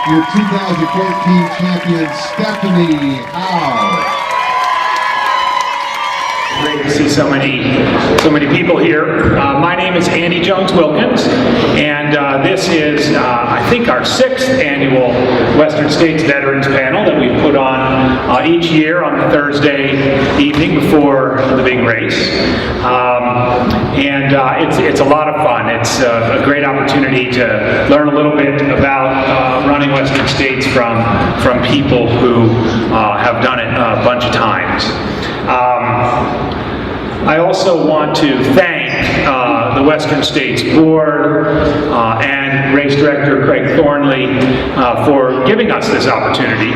your 2014 champion, Stephanie Howe. Great to see so many people here. My name is Andy Jones-Wilkins, and this is, I think, our 6th annual Western States Veterans Panel that we've put on each year on the Thursday evening before the big race. It's a lot of fun. It's a great opportunity to learn a little bit about running Western States from people who have done it a bunch of times. I also want to thank the Western States Board and race director Craig Thornley for giving us this opportunity.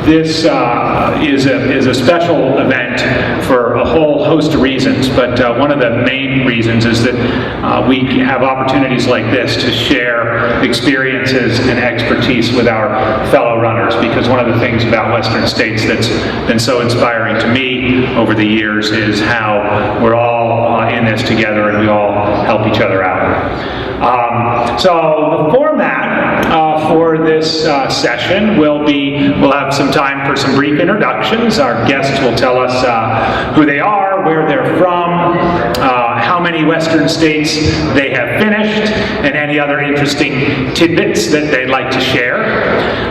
This is a special event for a whole host of reasons, but one of the main reasons is that we have opportunities like this to share experiences and expertise with our fellow runners, because one of the things about Western States that's been so inspiring to me over the years is how we're all in this together and we all help each other out. So the format for this session will be, we'll have some time for some brief introductions. Our guests will tell us who they are, where they're from, how many Western states they have finished, and any other interesting tidbits that they'd like to share.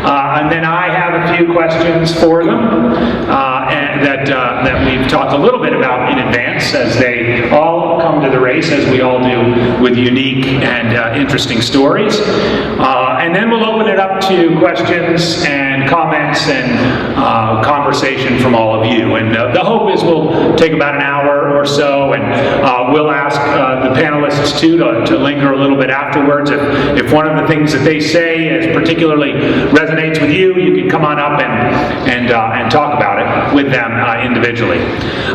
And then I have a few questions for them that we've talked a little bit about in advance, as they all come to the race, as we all do, with unique and interesting stories. And then we'll open it up to questions and comments and conversation from all of you. And the hope is we'll take about an hour or so, and we'll ask the panelists too to linger a little bit afterwards. If one of the things that they say is particularly resonates with you, you can come on up and talk about it with them individually.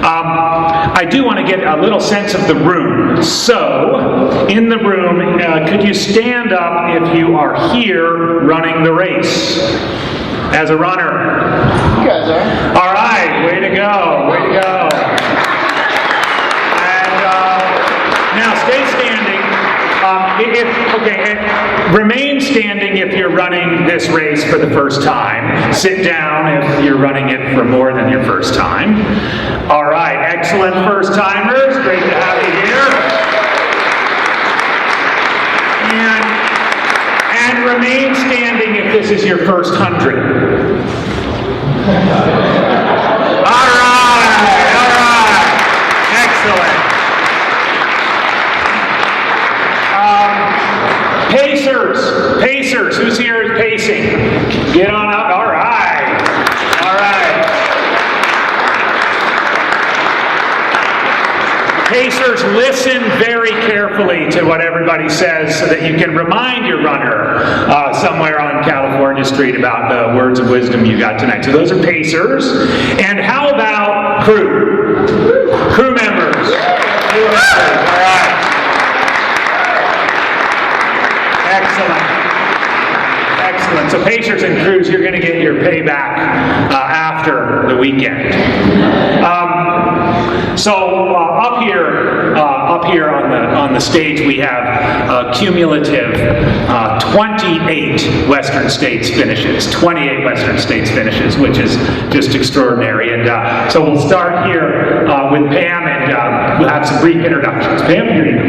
I do want to get a little sense of the room. So, in the room, could you stand up if you are here running the race as a runner? You guys are. All right, way to go, way to go. And now stay standing. Remain standing if you're running this race for the first time. Sit down if you're running it for more than your first time. All right, excellent first timers. Great to have you here. And remain standing if this is your first 100. All right, excellent. Pacers, who's here is pacing? Get on up, all right. Pacers, listen very carefully to what everybody says so that you can remind your runner somewhere on California Street about the words of wisdom you got tonight. So those are Pacers. And how about crew? Crew members. All right. Excellent. So Pacers and crews, you're going to get your payback after the weekend. Up here on the stage, we have a cumulative 28 Western States finishes. 28 Western States finishes, which is just extraordinary. And so we'll start here with Pam, and we'll have some brief introductions. Pam, here you go.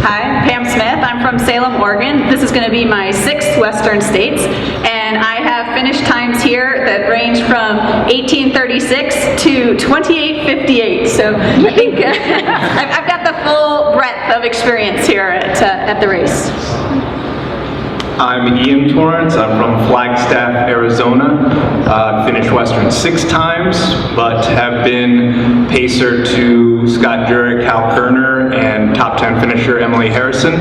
Hi, I'm Pam Smith. I'm from Salem, Oregon. This is going to be my 6th Western States, and I have finished times here that range from 1836 to 2858. So I think I've got the full breadth of experience here at the race. I'm Ian Torrence. I'm from Flagstaff, Arizona. Finished Western 6 times, but have been pacer to Scott Jurek, Hal Kerner, and top 10 finisher Emily Harrison.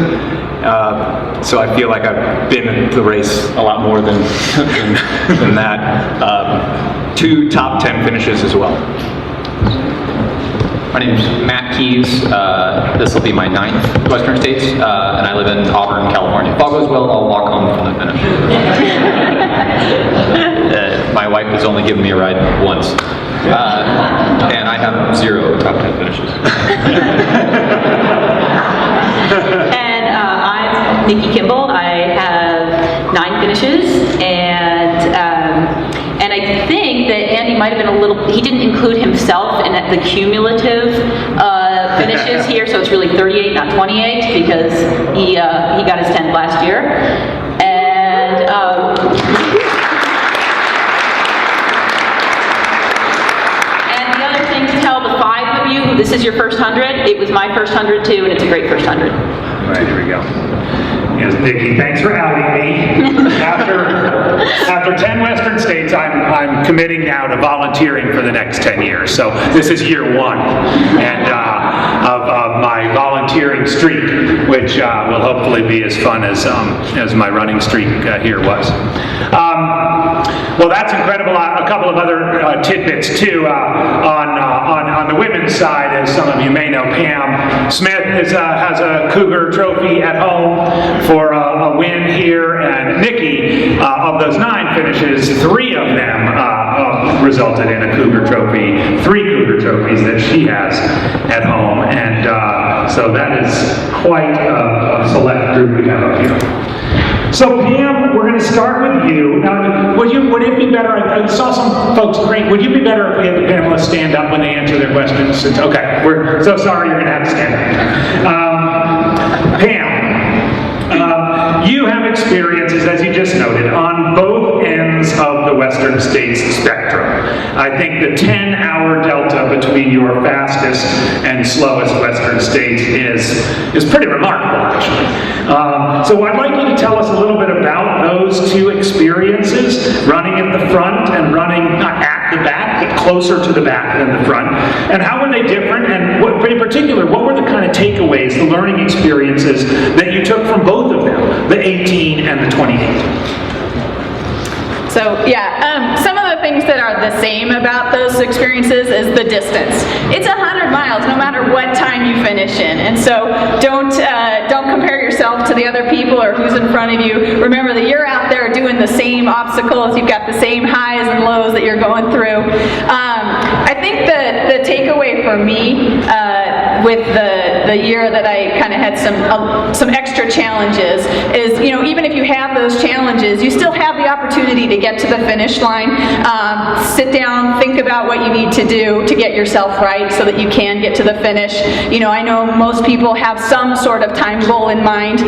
So I feel like I've been in the race a lot more than that. 2 top 10 finishes as well. My name is Matt Keys. This will be my 9th Western States, and I live in Auburn, California. If all goes well, I'll walk home from the finish. My wife has only given me a ride once, and I have 0 top 10 finishes. And I'm Nikki Kimball. I have 9 finishes, and I think that Andy might have been a little, he didn't include himself in the cumulative finishes here, so it's really 38, not 28, because he got his 10th last year. And the other thing to tell the 5 of you, this is your first 100. It was my first 100 too, and it's a great first 100. All right, here we go. Yes, Nikki, thanks for outing me. After 10 Western States, I'm committing now to volunteering for the next 10 years. So this is year 1 and of my volunteering streak, which will hopefully be as fun as my running streak here was. Well, that's incredible. A couple of other tidbits too on the women's side, as some of you may know. Pam Smith has a Cougar trophy at home for a win here, and Nikki, of those 9 finishes, 3 of them resulted in a Cougar trophy, 3 Cougar trophies that she has at home, and so that is quite a select group we have up here. So Pam, we're going to start with you. Now, would it be better, I saw some folks, great, would you be better if we had the panelists stand up when they answer their questions? Okay, we're so sorry, you're going to have to stand up. Pam, you have experiences, as you just noted, on both ends of the Western States spectrum. I think the 10-hour delta between your fastest and slowest Western States is pretty remarkable, actually. So I'd like you to tell us a little bit about those 2 experiences, running at the front and running not at the back, but closer to the back than the front. And how were they different? And in particular, what were the kind of takeaways, the learning experiences that you took from both of them, the 18 and the 28? So yeah, some of the things that are the same about those experiences is the distance. It's 100 miles no matter what time you finish in, and so don't compare yourself to the other people or who's in front of you. Remember that you're out there doing the same obstacles. You've got the same highs and lows that you're going through. I think the takeaway for me with the year that I kind of had some extra challenges is, you know, even if you have those challenges, you still have the opportunity to get to the finish line. Sit down, think about what you need to do to get yourself right so that you can get to the finish. You know, I know most people have some sort of time goal in mind.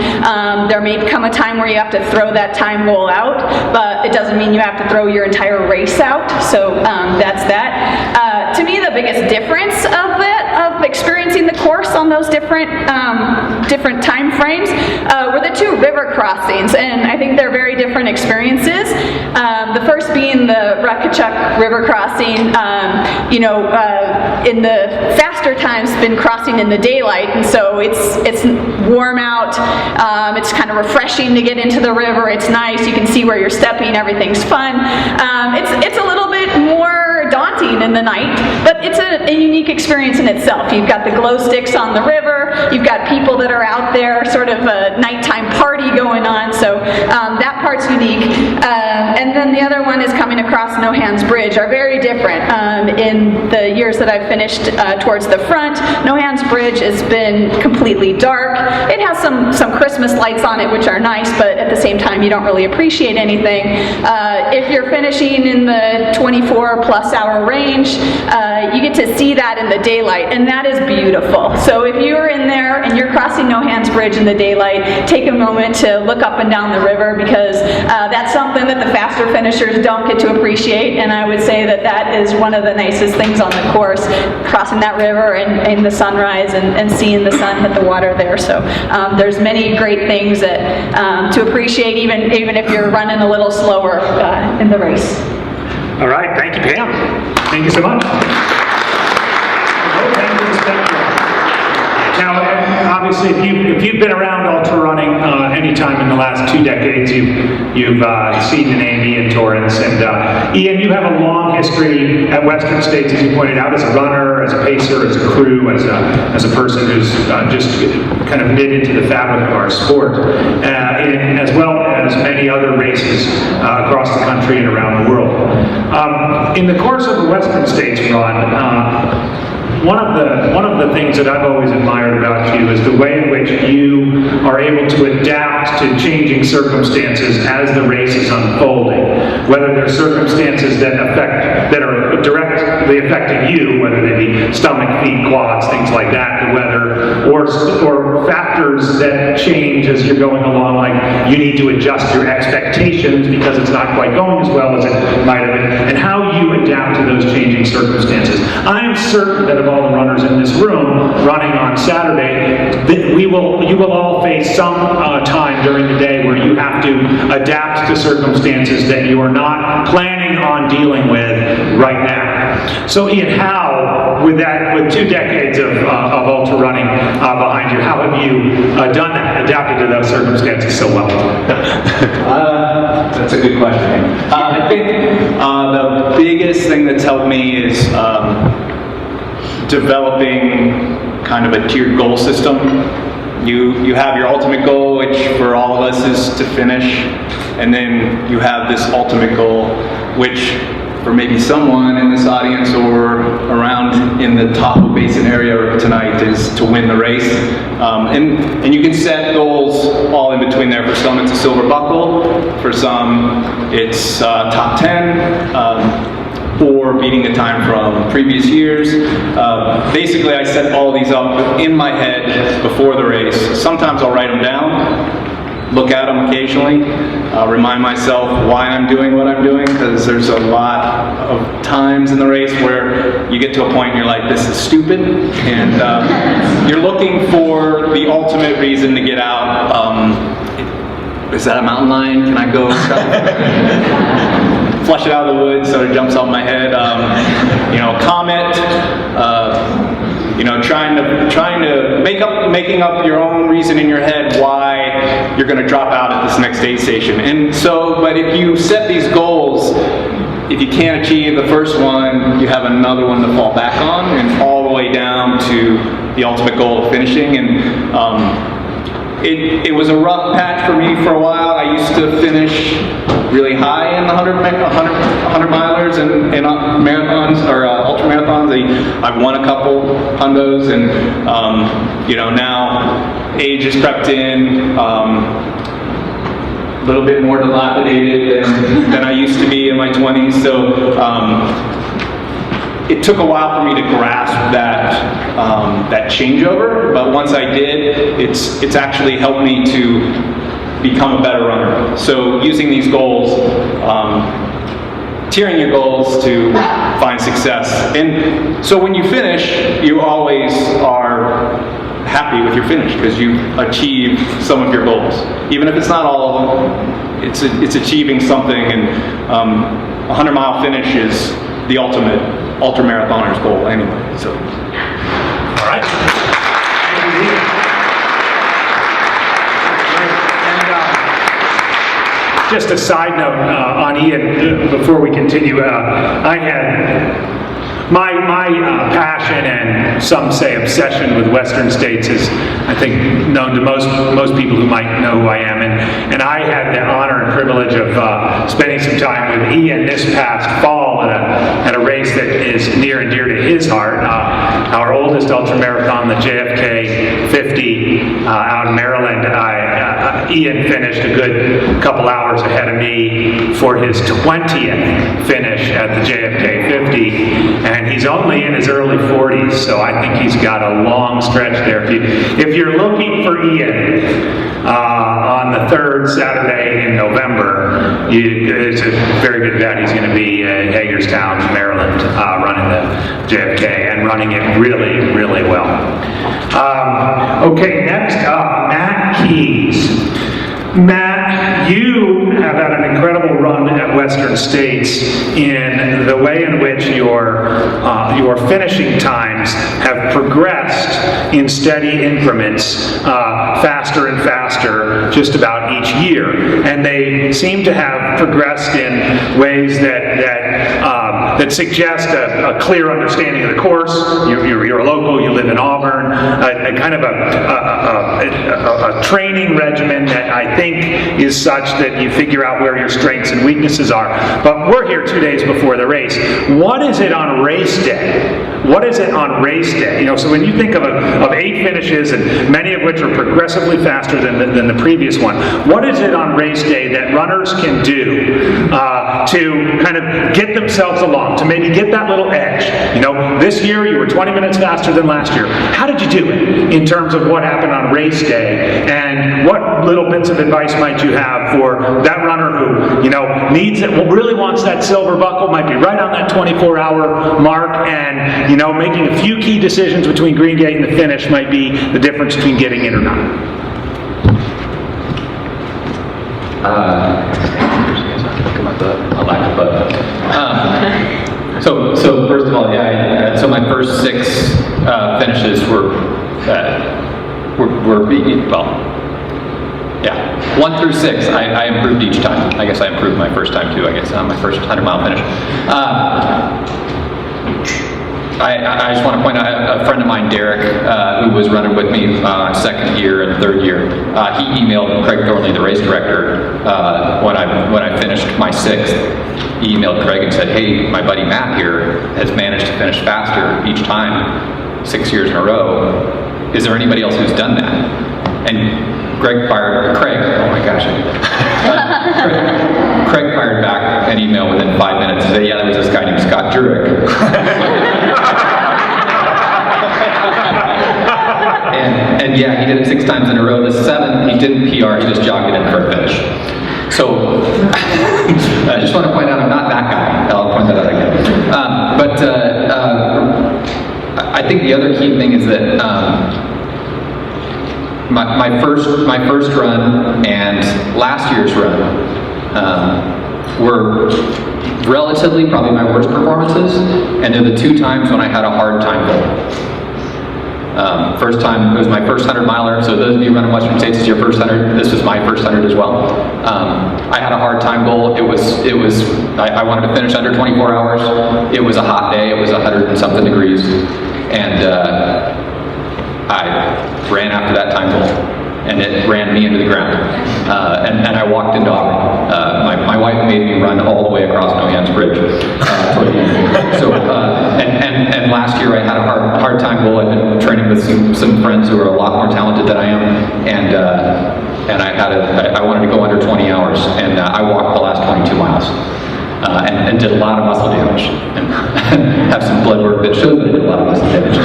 There may come a time where you have to throw that time goal out, but it doesn't mean you have to throw your entire race out. So that's that. To me, the biggest difference of experiencing the course on those different time frames were the 2 river crossings, and I think they're very different experiences. The first being the Rakachuk River crossing. In the faster times, been crossing in the daylight, and so it's warm out. It's kind of refreshing to get into the river. It's nice. You can see where you're stepping. Everything's fun. It's a little bit more daunting in the night, but it's a unique experience in itself. You've got the glow sticks on the river. You've got people that are out there, sort of a nighttime party going on. So that part's unique. And then the other one is coming across No Hands Bridge, are very different. In the years that I've finished towards the front, No Hands Bridge has been completely dark. It has some Christmas lights on it, which are nice, but at the same time, you don't really appreciate anything. If you're finishing in the 24+ hour range, you get to see that in the daylight, and that is beautiful. So if you're in there and you're crossing No Hands Bridge in the daylight, take a moment to look up and down the river, because that's something that the faster finishers don't get to appreciate, and I would say that is one of the nicest things on the course, crossing that river and the sunrise and seeing the sun hit the water there. So there's many great things that to appreciate, even if you're running a little slower in the race. All right, thank you, Pam. Thank you so much. Now, obviously, if you've been around ultra running any time in the last 2 decades, you've seen the name Ian Torrence. And Ian, you have a long history at Western States, as you pointed out, as a runner, as a pacer, as a crew, as a person who's just kind of knit into the fabric of our sport, as well as many other races across the country and around the world. In the course of the Western States run, one of the things that I've always admired about you is the way in which you are able to adapt to changing circumstances as the race is unfolding. Whether they're circumstances that are directly affecting you, whether they be stomach, feet, quads, things like that, the weather, or factors that change as you're going along, like you need to adjust your expectations because it's not quite going as well as it might have been, and how you adapt to those changing circumstances. I am certain that of all the runners in this room running on Saturday, that you will all face some time during the day where you have to adapt to circumstances that you are not planning on dealing with right now. So Ian, how, with 2 decades of ultra running behind you, how have you done that, adapted to those circumstances so well? That's a good question. I think the biggest thing that's helped me is developing kind of a tiered goal system. You have your ultimate goal, which for all of us is to finish, and then you have this ultimate goal, which for maybe someone in this audience or around in the Tahoe Basin area tonight is to win the race. And you can set goals all in between there. For some it's a silver buckle, for some it's top 10, or beating the time from previous years. Basically I set all these up in my head before the race. Sometimes I'll write them down, look at them occasionally, remind myself why I'm doing what I'm doing, because there's a lot of times in the race where you get to a point and you're like, this is stupid, and you're looking for the ultimate reason to get out. Is that a mountain lion? Can I go? Flush it out of the woods so it jumps off my head. Comet. Trying to making up your own reason in your head why you're going to drop out at this next aid station. And so, but if you set these goals, if you can't achieve the first one, you have another one to fall back on, and all the way down to the ultimate goal of finishing. And it was a rough patch for me for a while. I used to finish really high in the 100 milers and marathons or ultra marathons. I've won a couple hundos, and now age has crept in. A little bit more dilapidated than I used to be in my 20s. So it took a while for me to grasp that changeover, but once I did, it's actually helped me to become a better runner. So using these goals, tiering your goals to find success. And so when you finish, you always are happy with your finish because you've achieved some of your goals. Even if it's not all of them, it's achieving something, and a 100-mile finish is the ultimate ultra-marathoner's goal anyway. So, all right. Just a side note on Ian, before we continue, I had my passion and some say obsession with Western states is, I think, known to most people who might know who I am, and I had the honor and privilege of spending some time with Ian this past fall at a race that is near and dear to his heart, our oldest ultramarathon, the JFK 50 out in Maryland. Ian finished a good couple hours ahead of me for his 20th finish at the JFK 50, and he's only in his early 40s, so I think he's got a long stretch there. If you're looking for Ian on the third Saturday in November, it's a very good bet he's going to be in Hagerstown, Maryland, running the JFK and running it really, really well. Okay, next up, Matt Keys. Matt, you have had an incredible run at Western States in the way in which your finishing times have progressed in steady increments, faster and faster, just about each year. And they seem to have progressed in ways that that suggest a clear understanding of the course. You're a local, you live in Auburn, a kind of a training regimen that I think is such that you figure out where your strengths and weaknesses are. But we're here 2 days before the race. What is it on race day? What is it on race day? You know, so when you think of 8 finishes, and many of which are progressively faster than the previous one, what is it on race day that runners can do to kind of get themselves along, to maybe get that little edge? You know, this year you were 20 minutes faster than last year. How did you do it in terms of what happened on race day? And what little bits of advice might you have for that runner who, you know, needs it, really wants that silver buckle, might be right on that 24-hour mark, and, you know, making a few key decisions between green gate and the finish might be the difference between getting in or not? So first of all, yeah. So my first 6 finishes were 1 through 6. I improved each time. I guess I improved my first time too. I guess my first 100-mile finish. I just want to point out a friend of mine, Derek, who was running with me second year and third year. He emailed Craig Thornley, the race director, when I finished my 6th. He emailed Craig and said, "Hey, my buddy Matt here has managed to finish faster each time, 6 years in a row. Is there anybody else who's done that?" And Craig fired back an email within 5 minutes and said, "Yeah, there was this guy named Scott Jurek." and yeah, he did it 6 times in a row. The 7th, he didn't PR, he just jogged it in for a finish. So, I just want to point out I'm not that guy. I'll point that out again. I think the other key thing is that my first run and last year's run were relatively probably my worst performances, and they're the 2 times when I had a hard time goal. First time, it was my first 100-miler, so those of you running Western States, is your first 100. This was my first 100 as well. I had a hard time goal. I wanted to finish under 24 hours. It was a hot day. It was 100 and something degrees, and I ran after that time goal, and it ran me into the ground. And I walked into Auburn. My wife made me run all the way across Noyan's Bridge toward the end. So, and last year I had a hard time goal. I've been training with some friends who are a lot more talented than I am, and I wanted to go under 20 hours, and I walked the last 22 miles. And did a lot of muscle damage, and have some blood work that shows that I did a lot of muscle damage.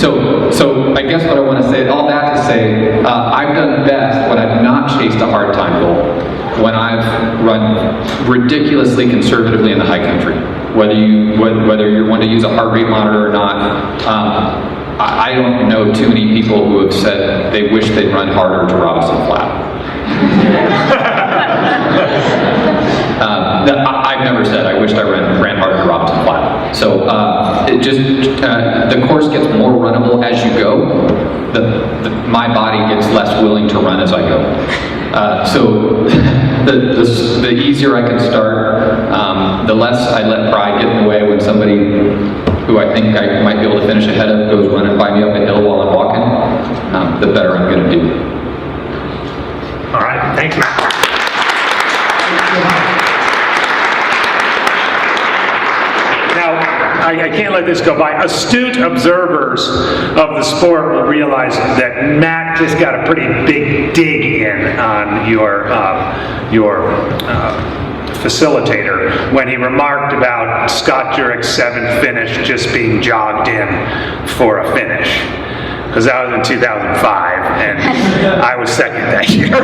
So I guess what I want to say, all that to say, I've done best when I've not chased a hard time goal, when I've run ridiculously conservatively in the high country. Whether you're one to use a heart rate monitor or not, I don't know too many people who have said they wish they'd run harder to Robinson Flat. I've never said I wished I ran harder to Robinson Flat. So the course gets more runnable as you go. My body gets less willing to run as I go. So the easier I can start, the less I let pride get in the way when somebody who I think I might be able to finish ahead of goes running by me up a hill while I'm walking, the better I'm going to do. All right, thank you. Now, I can't let this go by. Astute observers of the sport will realize that Matt just got a pretty big dig in on your facilitator when he remarked about Scott Jurek's 7th finish just being jogged in for a finish. Because that was in 2005, and I was second that year.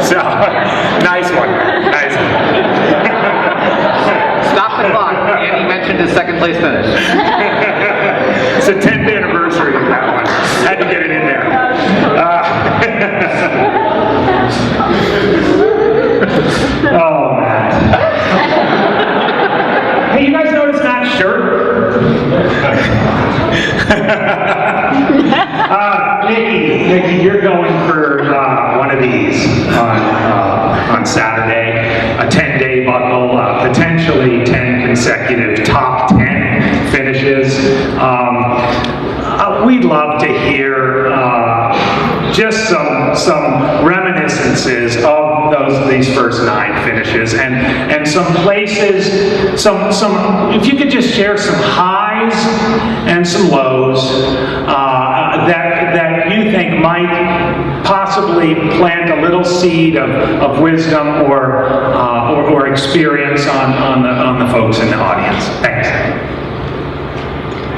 So, nice one. Nice one. Stop the clock. Andy mentioned his 2nd place finish. It's a 10th anniversary of that one. Had to get it in there. Oh, Matt. Hey, you guys notice Matt's shirt? Nikki, you're going for one of these on Saturday. A 10-day buckle, potentially some reminiscences of these first 9 finishes, and some places, if you could just share some highs and some lows that you think might possibly plant a little seed of wisdom or experience on the folks in the audience. Thanks.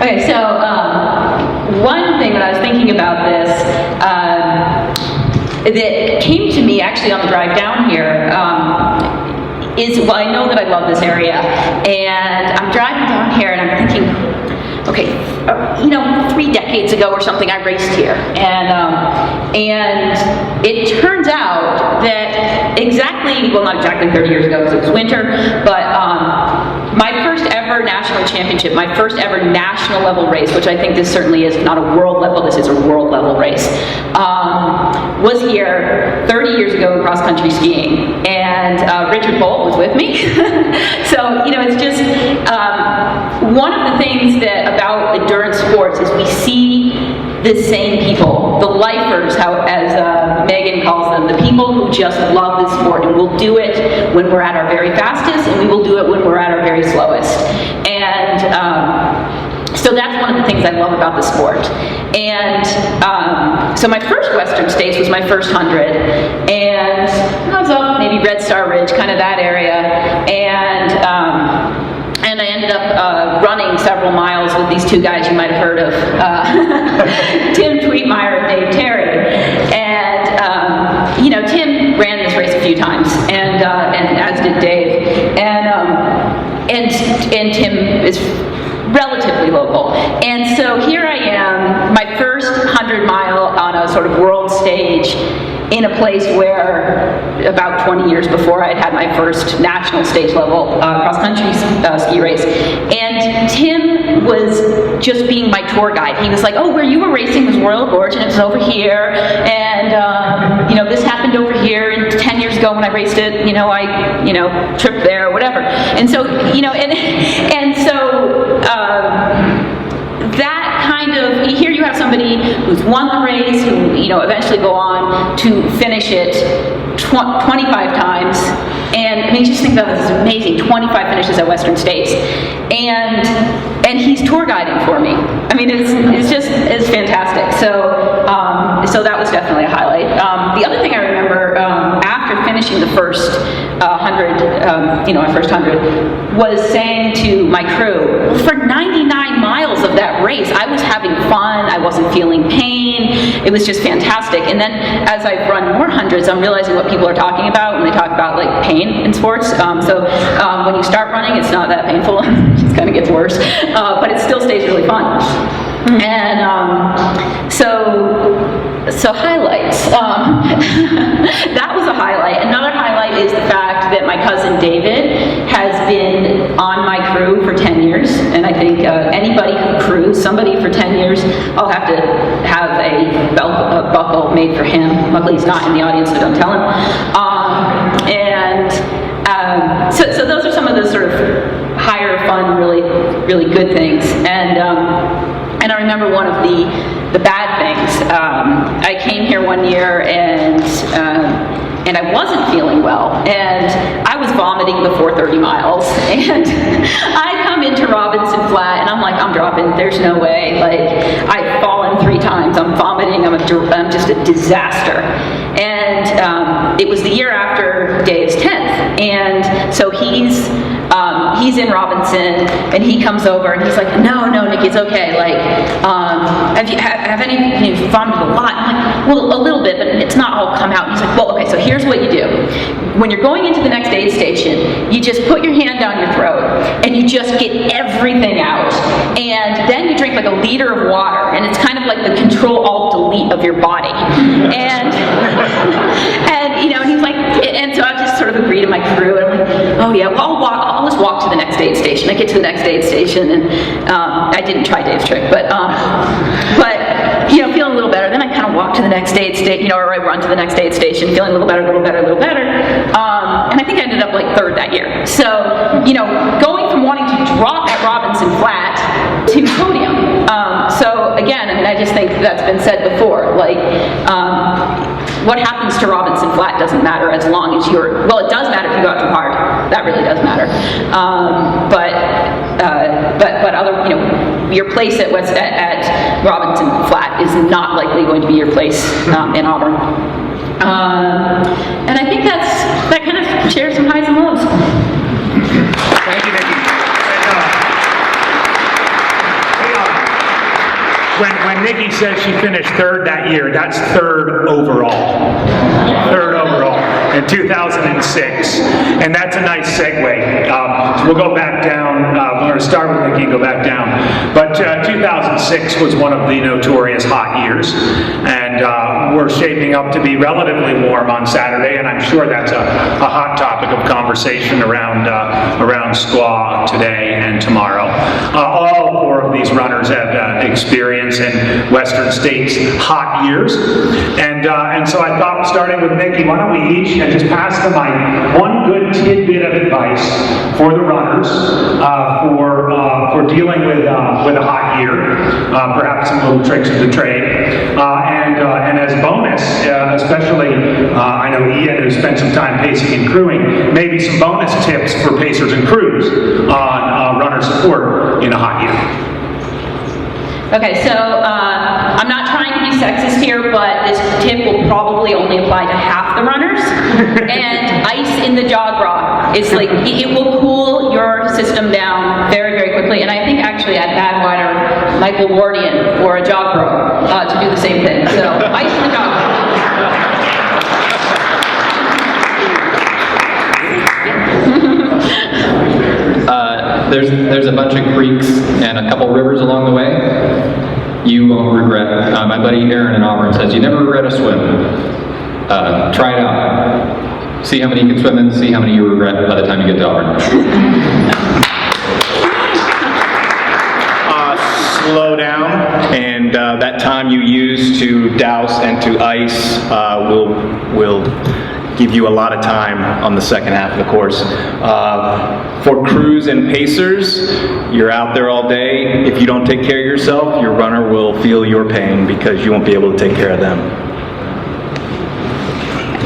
Okay, so one thing when I was thinking about this that came to me actually on the drive down here is, well, I know that I love this area, and I'm driving down here and I'm thinking, okay, 3 decades ago or something, I raced here, and it turns out that not exactly 30 years ago because it was winter, but my first ever national championship, my first ever national level race, which I think this certainly is not a world level, this is a world level race, was here 30 years ago in cross country skiing, and Richard Bolt was with me. So, it's just one of the things that about endurance sports is we see the same people, the lifers, as Megan calls them, the people who just love this sport and will do it when we're at our very fastest, and we will do it when we're at our very slowest. And so that's one of the things I love about the sport. And so my first Western States was my first 100, and I was up maybe Red Star Ridge, kind of that area, and I ended up running several miles with these 2 guys you might have heard of, Tim Tweetmeyer and Dave Terry. And Tim ran this race a few times, and as did Dave, and Tim is relatively local. And so here I am, my first 100-mile on a sort of world stage in a place where about 20 years before I'd had my first national stage level cross-country ski race. And Tim was just being my tour guide. He was like, oh, where you were racing was Royal Gorge, and it's over here, and this happened over here, and 10 years ago when I raced it, I tripped there, or whatever. And so, that kind of, here you have somebody who's won the race, who eventually go on to finish it 25 times, and I mean, just think about this, it's amazing, 25 finishes at Western States, and he's tour guiding for me. I mean, it's fantastic. So that was definitely a highlight. The other thing I remember after finishing the first 100, my first 100, was saying to my crew, for 99 miles of that race, I was having fun, I wasn't feeling pain, it was just fantastic. And then as I've run more hundreds, I'm realizing what people are talking about when they talk about like pain in sports. When you start running, it's not that painful, it just kind of gets worse, but it still stays really fun. And so highlights. That was a highlight. Another highlight is the fact that my cousin David has been on my crew for 10 years, and I think anybody who crews somebody for 10 years, I'll have to have a buckle made for him. Luckily he's not in the audience, so don't tell him. So those are some of the sort of higher fun, really, really good things. And I remember one of the bad things. I came here one year and I wasn't feeling well, and I was vomiting before 30 miles. And I come into Robinson Flat, and I'm like, I'm dropping. There's no way. Like, I've fallen 3 times. I'm vomiting. I'm just a disaster. And it was the year after Dave's 10th, and so he's in Robinson, and he comes over and he's like, no, Nikki, it's okay. Like, have you vomited a lot? I'm like, well, a little bit, but it's not all come out. And he's like, well, okay, so here's what you do. When you're going into the next aid station, you just put your hand down your throat and you just get everything out. And then you drink like a liter of water, and it's kind of like the Control-Alt-Delete of your body. And he's like, and so I just sort of agreed to my crew, and I'm like, oh yeah, well, I'll just walk to the next aid station. I get to the next aid station, and I didn't try Dave's trick, but feeling a little better. Then I kind of walk to the next aid station, or I run to the next aid station, feeling a little better. And I think I ended up like 3rd that year. So, going from wanting to drop at Robinson Flat to podium. So again, I mean, I just think that's been said before. Like, what happens to Robinson Flat doesn't matter as long as you're, well, it does matter if you go out too hard. That really does matter. But other, your place at Robinson Flat is not likely going to be your place in Auburn. And I think that kind of shares some highs and lows. Thank you, Nikki. When Nikki says she finished third that year, that's third overall. Third overall in 2006. And that's a nice segue. So we'll go back down. We're going to start with Nikki and go back down. But 2006 was one of the notorious hot years. And we're shaping up to be relatively warm on Saturday. And I'm sure that's a hot topic of conversation around SQUA today and tomorrow. All four of these runners have experience in Western States hot years, and so I thought, starting with Nikki, why don't we each just pass the mic one good tidbit of advice for the runners for dealing with a hot year, perhaps some little tricks of the trade, and as bonus, especially I know Ian, who spent some time pacing and crewing, maybe some bonus tips for pacers and crews on runner support in a hot year. Okay, so I'm not trying to be sexist here, but this tip will probably only apply to half the runners. And ice in the jog bra, it's like, it will cool your system down very, very quickly. And I think actually at Badwater, Michael Wardian wore a jog bra to do the same thing. So ice in the jog bra. There's a bunch of creeks and a couple rivers along the way. You won't regret. My buddy Aaron in Auburn says, you never regret a swim. Try it out. See how many you can swim in, see how many you regret by the time you get to Auburn. Slow down, and that time you use to douse and to ice will give you a lot of time on the second half of the course. For crews and pacers, you're out there all day. If you don't take care of yourself, your runner will feel your pain because you won't be able to take care of them.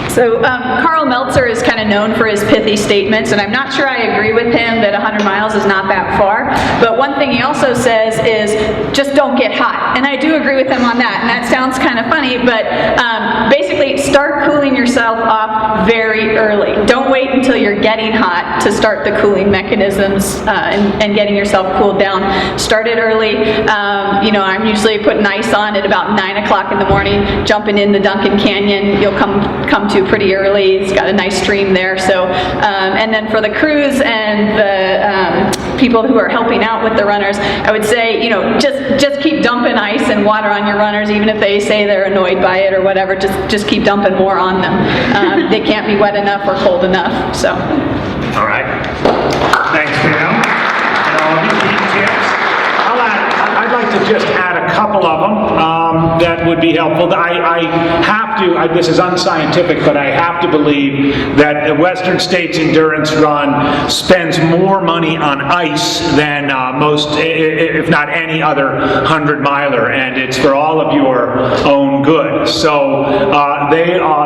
So Carl Meltzer is kind of known for his pithy statements, and I'm not sure I agree with him that 100 miles is not that far. But one thing he also says is, just don't get hot. And I do agree with him on that, and that sounds kind of funny, but basically start cooling yourself off very early. Don't wait until you're getting hot to start the cooling mechanisms and getting yourself cooled down. Start it early. I'm usually putting ice on at about 9 o'clock in the morning, jumping in the Duncan Canyon. You'll come to pretty early. It's got a nice stream there. So, and then for the crews and the people who are helping out with the runners, I would say, just keep dumping ice and water on your runners, even if they say they're annoyed by it or whatever. Just keep dumping more on them. They can't be wet enough or cold enough. So. All right. Thanks, Pam. And all these tips. I'd like to just add a couple of them that would be helpful. I have to, this is unscientific, but I have to believe that the Western States Endurance Run spends more money on ice than most, if not any other 100-miler, and it's for all of your own good. So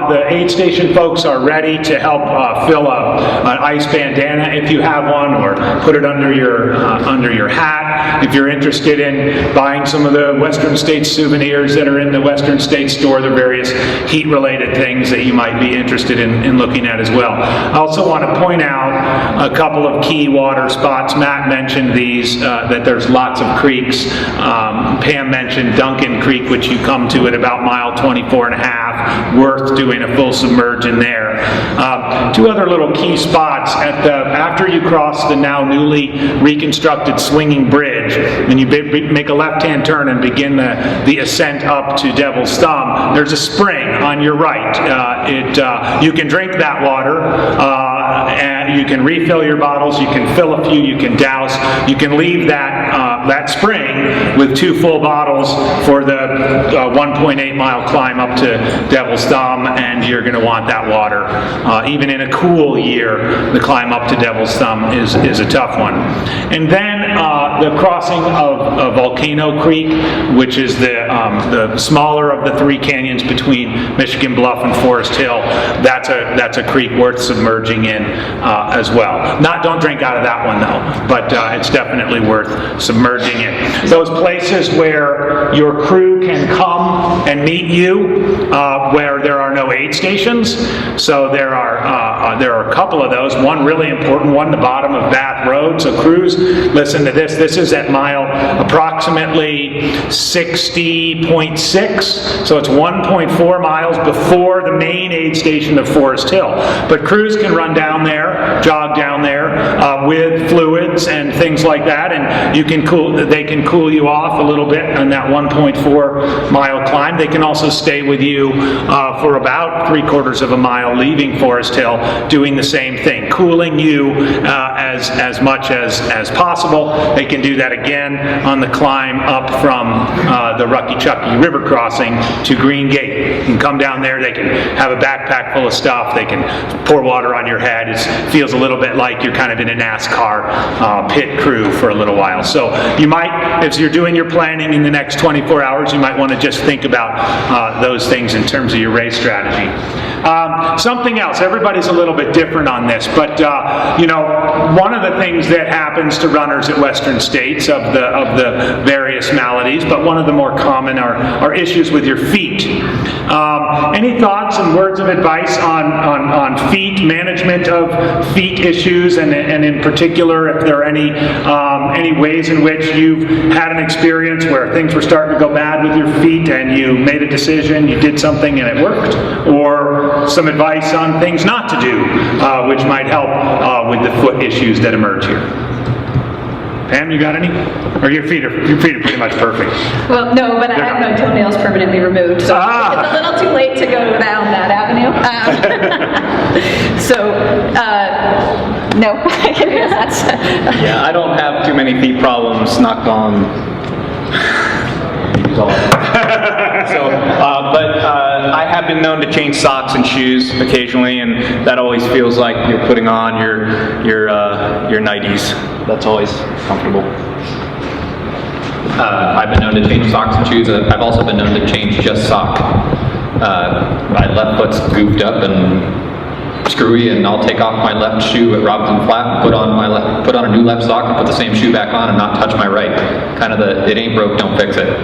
the aid station folks are ready to help fill an ice bandana if you have one, or put it under your hat. If you're interested in buying some of the Western States souvenirs that are in the Western States store, the various heat-related things that you might be interested in looking at as well. I also want to point out a couple of key water spots. Matt mentioned these, that there's lots of creeks. Pam mentioned Duncan Creek, which you come to at about mile 24 and a half. Worth doing a full submerge in there. Two other little key spots after you cross the now newly reconstructed swinging bridge, and you make a left-hand turn and begin the ascent up to Devil's Thumb, there's a spring on your right. You can drink that water, and you can refill your bottles, you can fill a few, you can douse, you can leave that spring with 2 full bottles for the 1.8 mile climb up to Devil's Thumb, and you're going to want that water. Even in a cool year, the climb up to Devil's Thumb is a tough one. And then the crossing of Volcano Creek, which is the smaller of the three canyons between Michigan Bluff and Forest Hill. That's a creek worth submerging in as well. Don't drink out of that one though, but it's definitely worth submerging in. Those places where your crew can come and meet you, where there are no aid stations. So there are a couple of those. One really important one, the bottom of Bath Road. So crews, listen to this. This is at mile approximately 60.6. So it's 1.4 miles before the main aid station of Forest Hill. But crews can run down there, jog down there with fluids and things like that, and they can cool you off a little bit on that 1.4 mile climb. They can also stay with you for about 3/4 of a mile leaving Forest Hill, doing the same thing, cooling you as much as possible. They can do that again on the climb up from the Rucky-Chucky River crossing to Green Gate. You can come down there, they can have a backpack full of stuff, they can pour water on your head. It feels a little bit like you're kind of in a NASCAR pit crew for a little while. So you might, if you're doing your planning in the next 24 hours, you might want to just think about those things in terms of your race strategy. Something else, everybody's a little bit different on this, but one of the things that happens to runners at Western States of the various maladies, but one of the more common are issues with your feet. Any thoughts and words of advice on feet, management of feet issues, and in particular, if there are any ways in which you've had an experience where things were starting to go bad with your feet and you made a decision, you did something and it worked, or some advice on things not to do, which might help with the foot issues that emerge here. Pam, you got any? Or your feet are pretty much perfect. Well, no, but I have my toenails permanently removed, so it's a little too late to go down that avenue. No, I guess that's... Yeah, I don't have too many feet problems, knock on. But I have been known to change socks and shoes occasionally, and that always feels like you're putting on your nighties. That's always comfortable. I've been known to change socks and shoes. I've also been known to change just sock. My left foot's goofed up and screwy, and I'll take off my left shoe at Robinson Flat, put on a new left sock, and put the same shoe back on, and not touch my right. Kind of it ain't broke, don't fix it.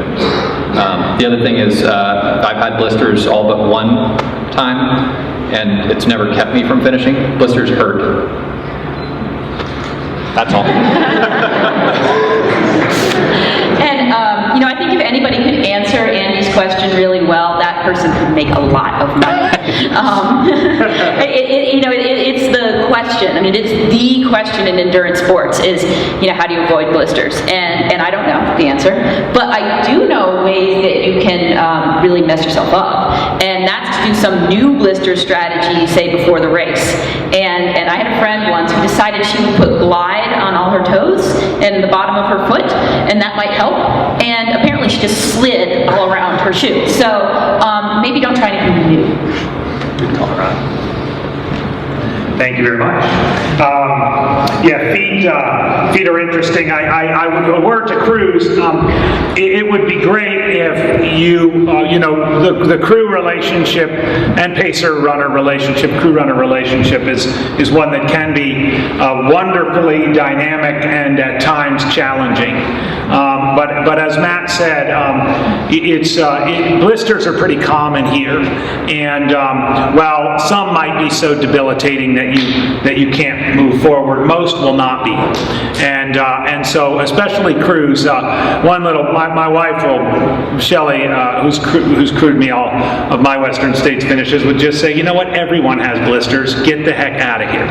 The other thing is I've had blisters all but one time, and it's never kept me from finishing. Blisters hurt. That's all. And I think if anybody could answer Andy's question really well, that person could make a lot of money. It's the question. I mean, it's the question in endurance sports is, how do you avoid blisters? And I don't know the answer, but I do know ways that you can really mess yourself up. And that's to do some new blister strategy, say before the race. And I had a friend once who decided she would put Glide on all her toes and the bottom of her foot, and that might help. And apparently she just slid all around her shoe. So maybe don't try anything new. Good call, Ron. Thank you very much. Feet are interesting. A word to crews. It would be great if you, the crew relationship and pacer-runner relationship, crew-runner relationship is one that can be wonderfully dynamic and at times challenging. But as Matt said, blisters are pretty common here, and while some might be so debilitating that you can't move forward, most will not be. And so especially crews. My wife Shelley, who's crewed me all of my Western States finishes, would just say, you know what, everyone has blisters. Get the heck out of here.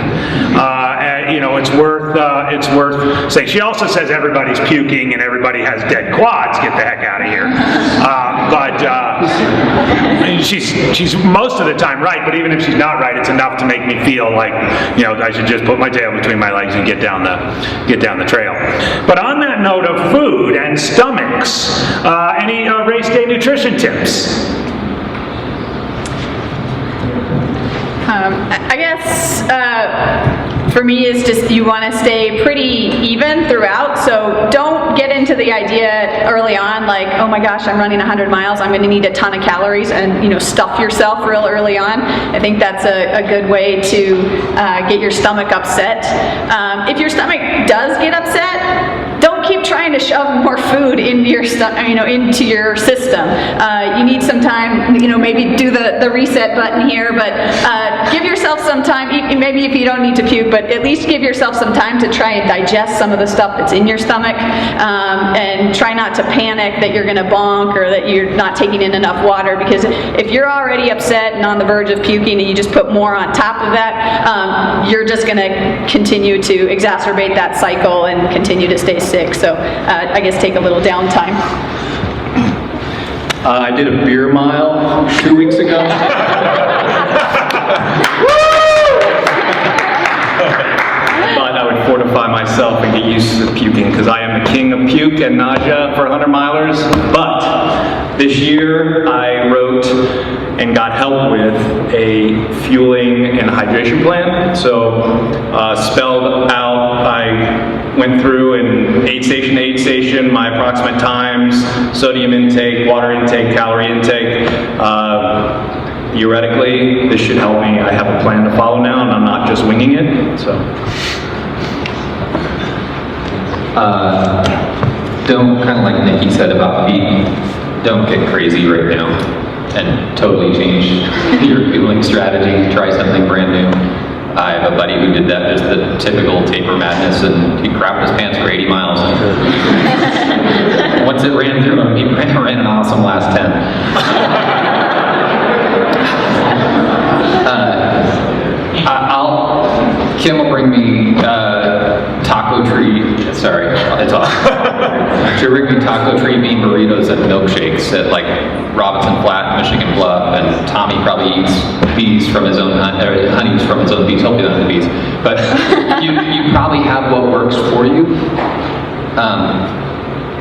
It's worth saying. She also says everybody's puking and everybody has dead quads. Get the heck out of here. She's most of the time right, but even if she's not right, it's enough to make me feel like I should just put my tail between my legs and get down the trail. But on that note of food and stomachs, any race day nutrition tips? I guess for me is just you want to stay pretty even throughout, so don't get into the idea early on like, oh my gosh, I'm running 100 miles, I'm going to need a ton of calories, and stuff yourself real early on. I think that's a good way to get your stomach upset. If your stomach does get upset, don't keep trying to shove more food into your into your system. You need some time, maybe do the reset button here, but give yourself some time, maybe if you don't need to puke, but at least give yourself some time to try and digest some of the stuff that's in your stomach, and try not to panic that you're going to bonk or that you're not taking in enough water, because if you're already upset and on the verge of puking and you just put more on top of that, you're just going to continue to exacerbate that cycle and continue to stay sick. So I guess take a little downtime. I did a beer mile 2 weeks ago. But I would fortify myself and get used to puking, because I am the king of puke and nausea for 100 milers. But this year I wrote and got help with a fueling and hydration plan. So spelled out, I went through in aid station to aid station my approximate times, sodium intake, water intake, calorie intake. Theoretically, this should help me. I have a plan to follow now, and I'm not just winging it. So, don't, kind of like Nikki said about feet, don't get crazy right now and totally change your fueling strategy. Try something brand new. I have a buddy who did that, just the typical taper madness, and he crapped his pants for 80 miles. Once it ran through him, he ran an awesome last 10. Kim will bring me taco tree, sorry, it's off. She'll bring me taco tree bean burritos and milkshakes at like Robinson Flat, Michigan Bluff, and Tommy probably eats bees from his own, honeys from his own bees, hopefully not the bees. But you probably have what works for you.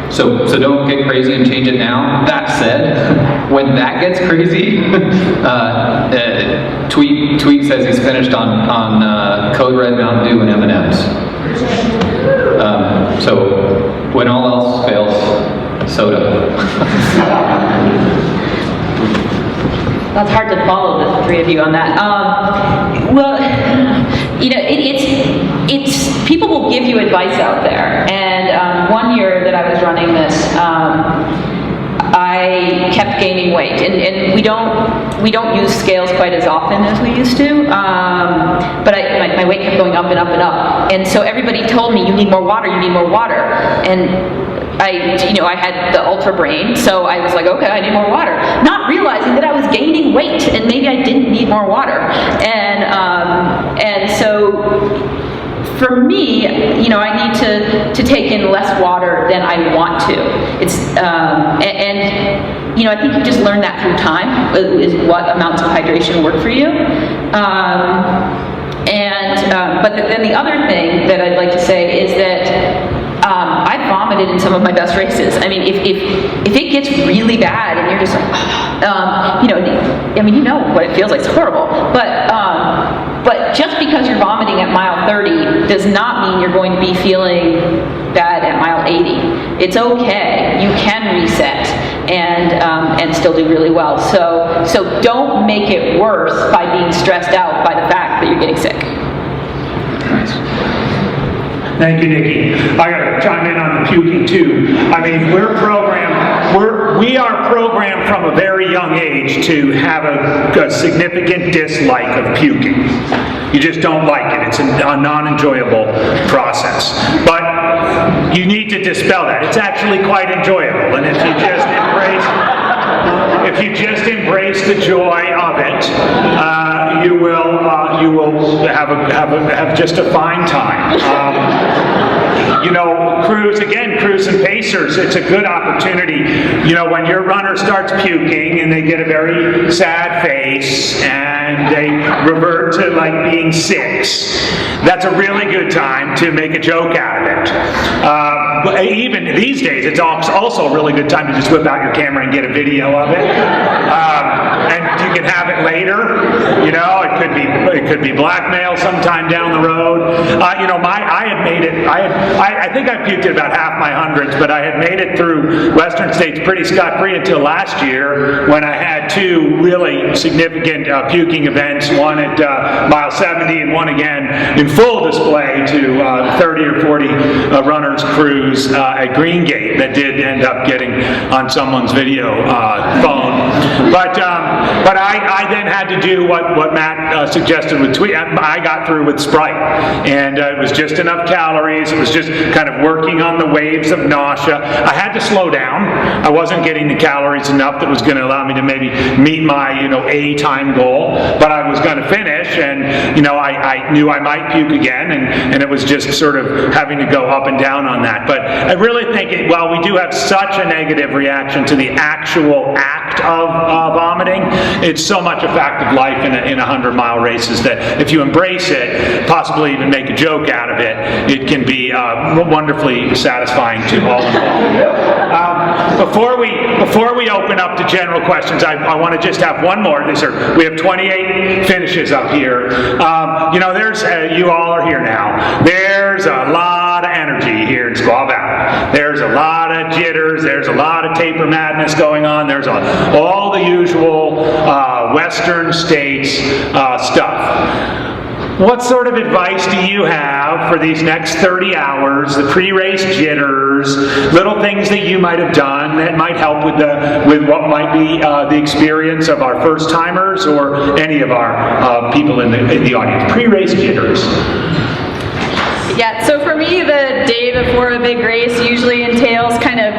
So don't get crazy and change it now. That said, when that gets crazy, Tweet says he's finished on Code Red, Mountain Dew, and M&Ms. So when all else fails, soda. That's hard to follow the three of you on that. Well, it's people will give you advice out there, and one year that I was running this, I kept gaining weight, and we don't use scales quite as often as we used to, but my weight kept going up and up and up, and so everybody told me, you need more water, and I had the ultra brain, so I was like, okay, I need more water, not realizing that I was gaining weight and maybe I didn't need more water, and so for me, I need to take in less water than I want to. It's I think you just learn that through time, is what amounts of hydration work for you. But then the other thing that I'd like to say is that I vomited in some of my best races. I mean, if it gets really bad and you're just like, you know what it feels like. It's horrible. But just because you're vomiting at mile 30 does not mean you're going to be feeling bad at mile 80. It's okay. You can reset and still do really well. So don't make it worse by being stressed out by the fact that you're getting sick. Thank you, Nikki. I got to chime in on the puking too. I mean, we are programmed from a very young age to have a significant dislike of puking. You just don't like it. It's a non-enjoyable process. But you need to dispel that. It's actually quite enjoyable, and if you just embrace the joy of it, you will have just a fine time. Crews and pacers, it's a good opportunity. When your runner starts puking and they get a very sad face and they revert to like being 6, that's a really good time to make a joke out of it. But even these days, it's also a really good time to just whip out your camera and get a video of it. and you can have it later. You know, it could be blackmail sometime down the road. You know, I had made it. I think I puked at about half my hundreds, but I had made it through Western States pretty scot-free until last year when I had two really significant puking events. One at mile 70 and one again in full display to 30 or 40 runners' crews at Green Gate that did end up getting on someone's video phone. But I then had to do what Matt suggested with tweet. I got through with Sprite, and it was just enough calories. It was just kind of working on the waves of nausea. I had to slow down. I wasn't getting the calories enough that was going to allow me to maybe meet my A time goal, but I was going to finish, and I knew I might puke again, and it was just sort of having to go up and down on that. But I really think while we do have such a negative reaction to the actual act of vomiting, it's so much a fact of life in 100-mile races that if you embrace it, possibly even make a joke out of it, it can be wonderfully satisfying to all involved. Before we open up to general questions, I want to just have one more. We have 28 finishes up here. There's you all are here now. There's a lot of energy here in Squaw Valley. There's a lot of jitters. There's a lot of taper madness going on. There's all the usual Western States stuff. What sort of advice do you have for these next 30 hours, the pre-race jitters, little things that you might have done that might help with what might be the experience of our first-timers or any of our people in the audience? Pre-race jitters. Yeah, so for me, the day before a big race usually entails kind of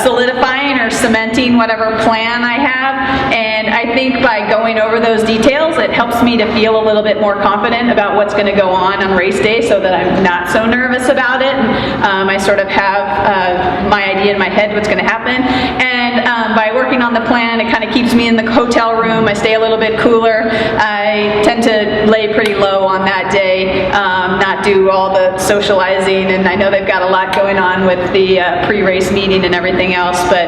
solidifying or cementing whatever plan I have, and I think by going over those details, it helps me to feel a little bit more confident about what's going to go on race day so that I'm not so nervous about it. I sort of have my idea in my head what's going to happen, and by working on the plan, it kind of keeps me in the hotel room. I stay a little bit cooler. I tend to lay pretty low on that day, not do all the socializing, and I know they've got a lot going on with the pre-race meeting and everything else, but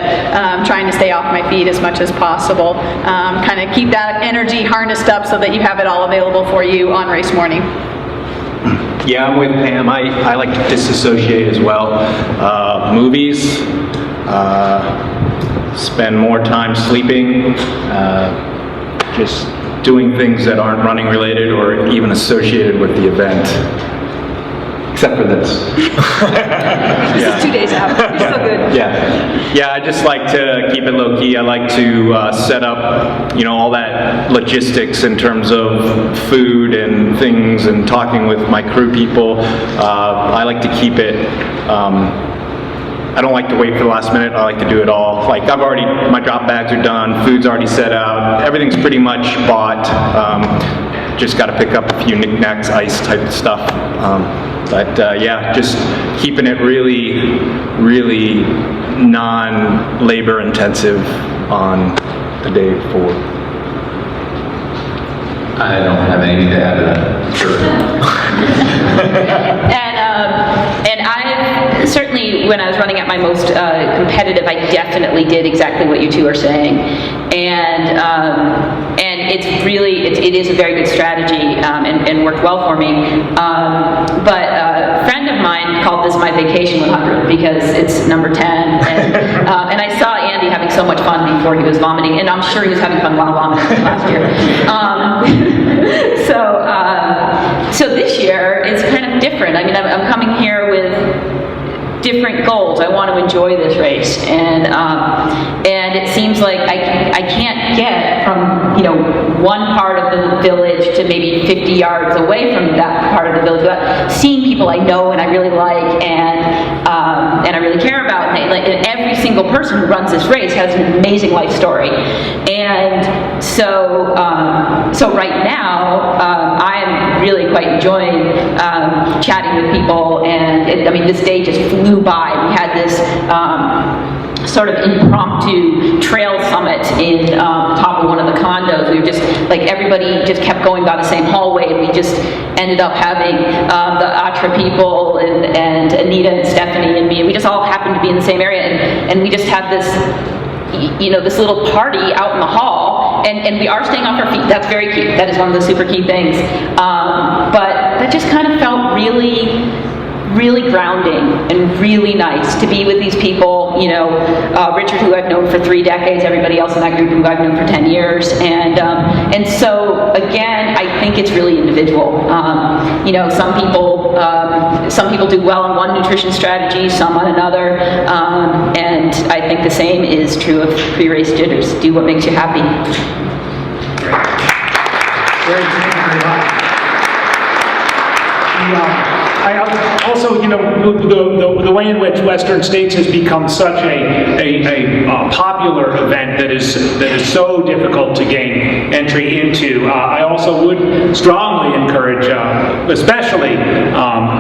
trying to stay off my feet as much as possible. Kind of keep that energy harnessed up so that you have it all available for you on race morning. Yeah, I'm with Pam. I like to disassociate as well. Movies, spend more time sleeping, just doing things that aren't running related or even associated with the event. Except for this. This is 2 days out. You're so good. Yeah, I just like to keep it low key. I like to set up, all that logistics in terms of food and things and talking with my crew people. I like to keep it. I don't like to wait for the last minute. I like to do it all. Like my drop bags are done. Food's already set out. Everything's pretty much bought. Just got to pick up a few knickknacks, ice type stuff. But just keeping it really, really non-labor intensive on the day before. I don't have anything to add to that. Sure. And I certainly, when I was running at my most competitive, I definitely did exactly what you two are saying, and it's really it is a very good strategy and worked well for me. But a friend of mine called this my vacation 100 because it's number 10, and I saw Andy having so much fun before he was vomiting, and I'm sure he was having fun while vomiting last year. So this year it's kind of different. I mean, I'm coming here with different goals. I want to enjoy this race, and it seems like I can't get from one part of the village to maybe 50 yards away from that part of the village without seeing people I know and I really like and I really care about. And every single person who runs this race has an amazing life story, and so right now I am really quite enjoying chatting with people, and this day just flew by. We had this sort of impromptu trail summit in the top of one of the condos. We were just everybody just kept going by the same hallway, and we just ended up having the Atra people and Anita and Stephanie and me, and we just all happened to be in the same area, and we just had this this little party out in the hall. small, and we are staying off our feet. That's very key. That is one of the super key things. But that just kind of felt really grounding and really nice to be with these people, you know, Richard, who I've known for 3 decades, everybody else in that group who I've known for 10 years. And so, again, I think it's really individual. You know, some people do well on one nutrition strategy, some on another. And I think the same is true of pre-race jitters. Do what makes you happy. Great, thank you very much. I also, you know, the way in which Western States has become such a popular event that is so difficult to gain entry into. I also would strongly encourage, especially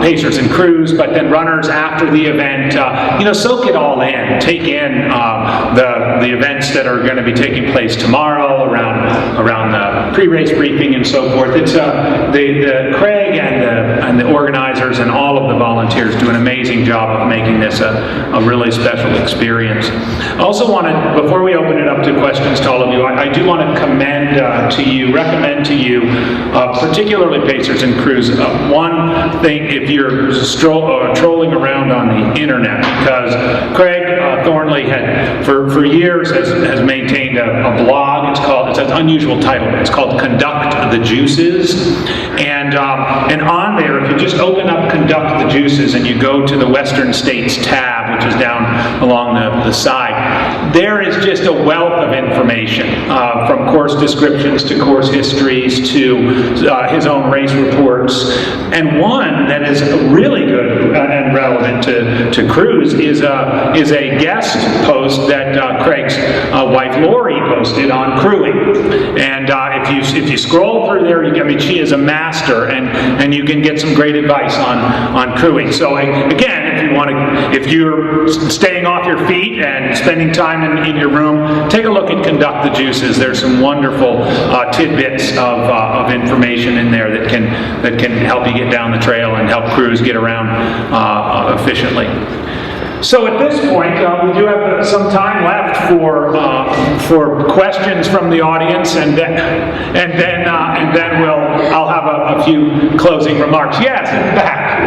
pacers and crews, but then runners after the event, you know, soak it all in. Take in the events that are going to be taking place tomorrow around the pre-race briefing and so forth. It's the Craig and the organizers and all of the volunteers do an amazing job of making this a really special experience. I also want to, before we open it up to questions to all of you, I do want to recommend to you, particularly pacers and crews, one thing if you're trolling around on the internet, because Craig Thornley had for years has maintained a blog. It's an unusual title. It's called Conduct the Juices, and on there, if you just open up Conduct the Juices and you go to the Western States tab, which is down along the side, there is just a wealth of information, from course descriptions to course histories to his own race reports. And one that is really good and relevant to crews is a guest post that Craig's wife Lori posted on crewing. And if you scroll through there, she is a master, and you can get some great advice on crewing. So again, if you're staying off your feet and spending time in your room, take a look at Conduct the Juices. There's some wonderful tidbits of information in there that can help you get down the trail and help crews get around efficiently. So at this point, we do have some time left for questions from the audience, and then I'll have a few closing remarks. Yes, in the back.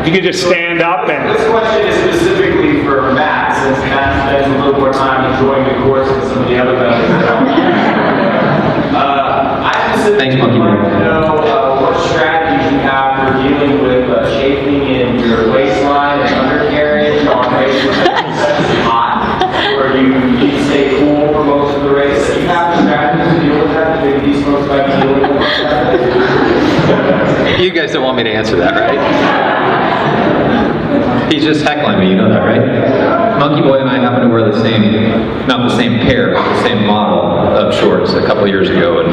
If you could just stand up and. This question is specifically for Matt, since Matt spends a little more time enjoying the course than some of the other members. I specifically want to know what strategies you have for dealing with chafing in your waistline and undercarriage on races that's hot, where you need to stay cool for most of the race. Do you have strategies to deal with that? Maybe these folks might be dealing with that. You guys don't want me to answer that, right? He's just heckling me, you know that, right? Monkey Boy and I happen to wear the same, not the same pair, but the same model of shorts a couple years ago, and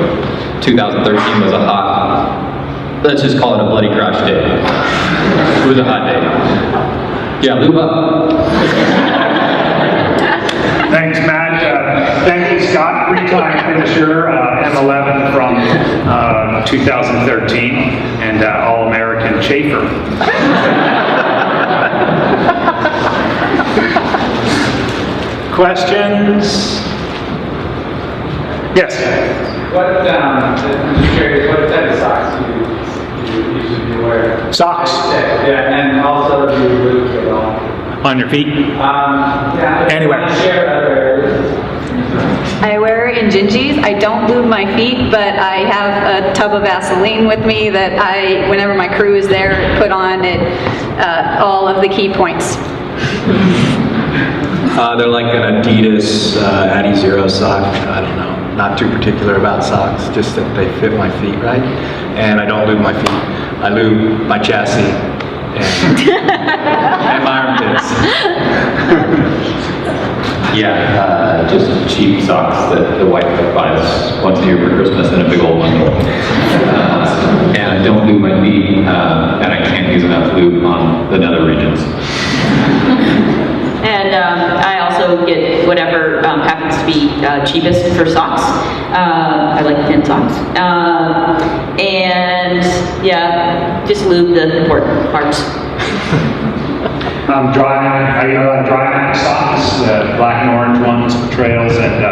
2013 was a hot, let's just call it a bloody crotch day. It was a hot day. Yeah, lube up. Thanks, Matt. Thank you, Scott, 3-time finisher, M11 from 2013, and All-American chafer. Questions? Yes? I'm just curious, what type of socks do you usually wear? Socks? Yeah, and also do you lube at all? On your feet? Yeah. Anywhere. Share other areas. I wear in gingies. I don't lube my feet, but I have a tub of Vaseline with me that whenever my crew is there, put on at all of the key points. They're like an Adidas Adi Zero sock. I don't know. Not too particular about socks, just that they fit my feet right. And I don't lube my feet. I lube my chassis and my armpits. Yeah, just cheap socks that the wife buys once a year for Christmas in a big old bundle. And I don't lube my feet, and I can't use enough lube on the nether regions. And I also get whatever happens to be cheapest for socks. I like thin socks. And yeah, just lube the important parts. Dry match socks, black and orange ones for trails, and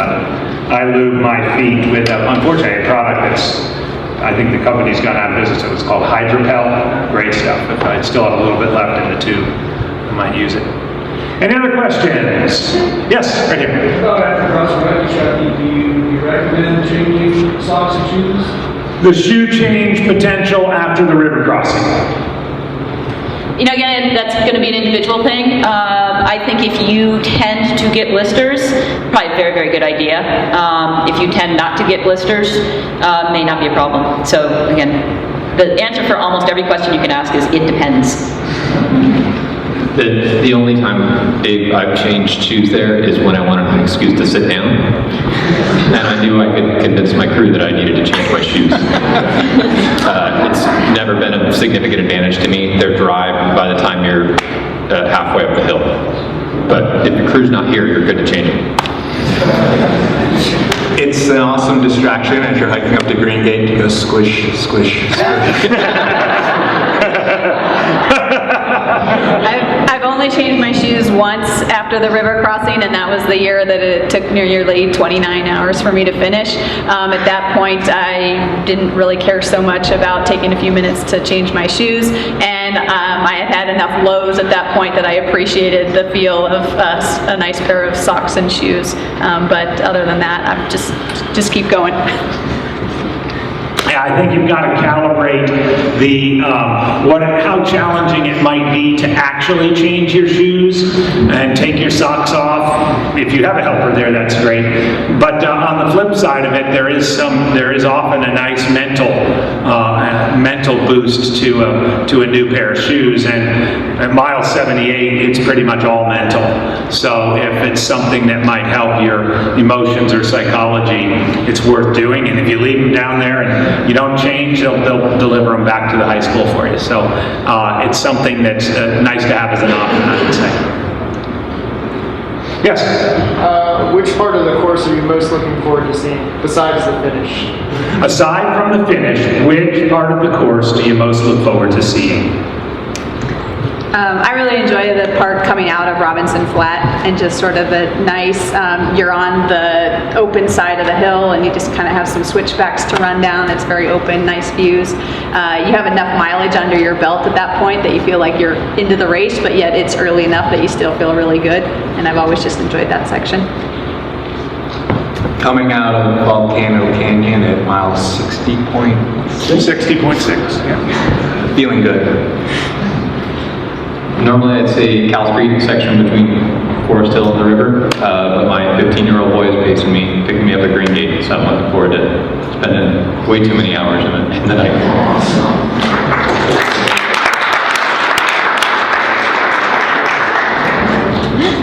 I lube my feet with, unfortunately, a product that's, I think the company's gone out of business, so it's called Hydropel. Great stuff. If I still have a little bit left in the tube, I might use it. Any other questions? Yes, right here. After cross-country shopping, do you recommend changing socks and shoes? The shoe change potential after the river crossing. You know, again, that's going to be an individual thing. I think if you tend to get blisters, probably a very, very good idea. If you tend not to get blisters, may not be a problem. So again, the answer for almost every question you can ask is it depends. The only time I've changed shoes there is when I wanted an excuse to sit down. And I knew I could convince my crew that I needed to change my shoes. It's never been a significant advantage to me. They're dry by the time you're halfway up the hill. But if the crew's not here, you're good to change them. It's an awesome distraction as you're hiking up to Green Gate to go squish, squish, squish. I've only changed my shoes once after the river crossing, and that was the year that it took nearly 29 hours for me to finish. At that point, I didn't really care so much about taking a few minutes to change my shoes, and I had had enough lows at that point that I appreciated the feel of a nice pair of socks and shoes. But other than that, I'm just keep going. I think you've got to calibrate the how challenging it might be to actually change your shoes and take your socks off. If you have a helper there, that's great. But on the flip side of it, there is often a nice mental boost to a new pair of shoes. And at mile 78, it's pretty much all mental. So if it's something that might help your emotions or psychology, it's worth doing. And if you leave them down there and you don't change, they'll deliver them back to the high school for you. So it's something that's nice to have as an option, I would say. Yes? Which part of the course are you most looking forward to seeing, besides the finish? Aside from the finish, which part of the course do you most look forward to seeing? I really enjoy the part coming out of Robinson Flat and just sort of the nice, you're on the open side of the hill and you just kind of have some switchbacks to run down. It's very open, nice views. You have enough mileage under your belt at that point that you feel like you're into the race, but yet it's early enough that you still feel really good. And I've always just enjoyed that section. Coming out of Volcano Canyon at mile 60.6. 60.6, yeah. Feeling good. Normally I'd say Cal Street section between Forest Hill and the river, but my 15-year-old boy is pacing me, picking me up at Green Gate, so I'm looking forward to spending way too many hours in the night.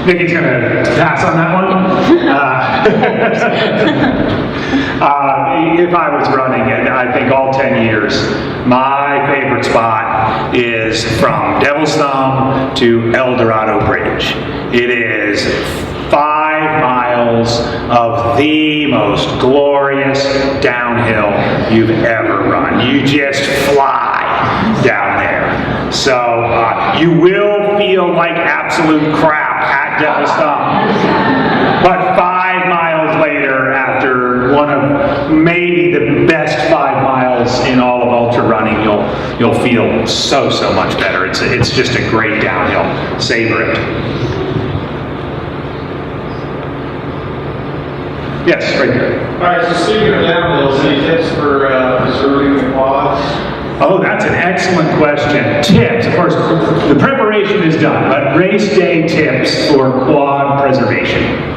Nikki's going to pass on that one. If I was running it, I think all 10 years, my favorite spot is from Devil's Thumb to El Dorado Bridge. It is 5 miles of the most glorious downhill you've ever run. You just fly down there. So you will feel like absolute crap at Devil's Thumb. But 5 miles later, after one of maybe the best 5 miles in all of ultra running, you'll feel so much better. It's just a great downhill. Savor it. Yes, right there. All right, so speaking of downhills, any tips for preserving the quads? Oh, that's an excellent question. Tips, of course, the preparation is done, but race day tips for quad preservation.